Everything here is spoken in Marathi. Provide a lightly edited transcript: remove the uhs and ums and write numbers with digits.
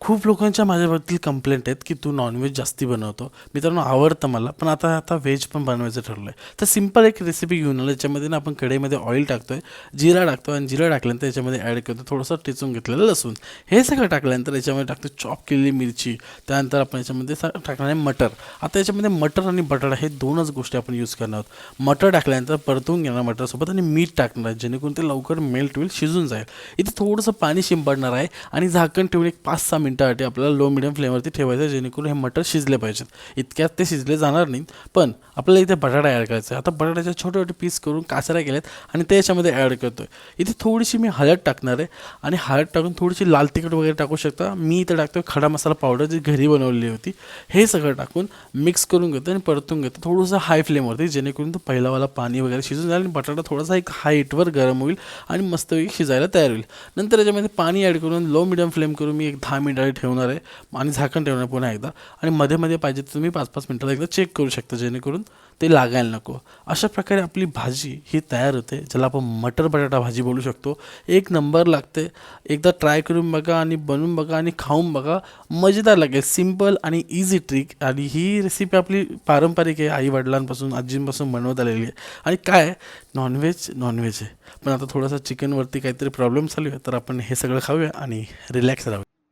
खूप लोकांच्या माझ्याबद्दल कंप्लेंट आहेत की तू नॉनव्हेज जास्ती बनवतो. मित्रांनो, आवडतं मला, पण आता आता व्हेज पण बनवायचं ठरलं आहे. तर सिंपल एक रेसिपी घेऊन आलो, याच्यामध्ये ना आपण कढईमध्ये ऑइल टाकतो आहे, जिरा टाकतो आणि जिरा टाकल्यानंतर याच्यामध्ये ॲड करतो थोडंसं टेचून घेतलेलं लसूण. हे सगळं टाकल्यानंतर याच्यामध्ये टाकतो चॉप केलेली मिरची. त्यानंतर आपण याच्यामध्ये टाकणार आहे मटर. आता याच्यामध्ये मटर आणि बटाटा हे दोनच गोष्टी आपण यूज करणार आहोत. मटर टाकल्यानंतर परतून घेणार मटरसोबत आणि मीठ टाकणार आहे, जेणेकरून ते लवकर मेल्ट होईल, शिजून जाईल. इथे थोडंसं पाणी शिंपडणार आहे आणि झाकण ठेवून एक 5-6 मिनटासाठी आपल्याला लो मिडियम फ्लेमवरती ठेवायचं, जेणेकरून हे मटर शिजले पाहिजेत. इतक्यात ते शिजले जाणार नाहीत, पण आपल्याला इथे बटाटा ॲड करायचा आहे. आता बटाट्याचे छोटे छोटे पीस करून काचऱ्या केल्यात आणि ते याच्यामध्ये ॲड करतो आहे. इथे थोडीशी मी हळद टाकणार आहे आणि हळद टाकून थोडीशी लाल तिखट वगैरे टाकू शकता. मी इथे टाकतो खडा मसाला पावडर, जी घरी बनवलेली होती. हे सगळं टाकून मिक्स करून घेतो आणि परतून घेतो थोडंसं हाय फ्लेमवरती, जेणेकरून तो पहिलावाला पाणी वगैरे शिजून जाईल आणि बटाटा थोडासा एक हाईटवर गरम होईल आणि मस्तपैकी शिजायला तयार होईल. नंतर याच्यामध्ये पाणी ॲड करून लो मिडियम फ्लेम करून मी एक 10 मिनिटासाठी ठेवणार आहे आणि झाकण ठेवणार पुन्हा एकदा. आणि मध्ये मध्ये पाहिजे तर तुम्ही 5-5 मिनिटाला एकदा चेक करू शकता, जेणेकरून ते लागायला नको. अशा प्रकारे आपली भाजी ही तयार होते, ज्याला आपण मटर बटाटा भाजी बोलू शकतो. एक नंबर लागते. एकदा ट्राय करून बघा आणि बनवून बघा आणि खाऊन बघा, मजेदार लागेल. सिम्पल आणि इझी ट्रिक. आणि ही रेसिपी आपली पारंपरिक आहे, आई वडिलांपासून आजींपासून बनवत आलेली आहे. आणि काय, नॉनव्हेज नॉनव्हेज आहे, पण आता थोडासा चिकनवरती काहीतरी प्रॉब्लेम चालू आहे, तर आपण हे सगळं खाऊया आणि रिलॅक्स राहूया.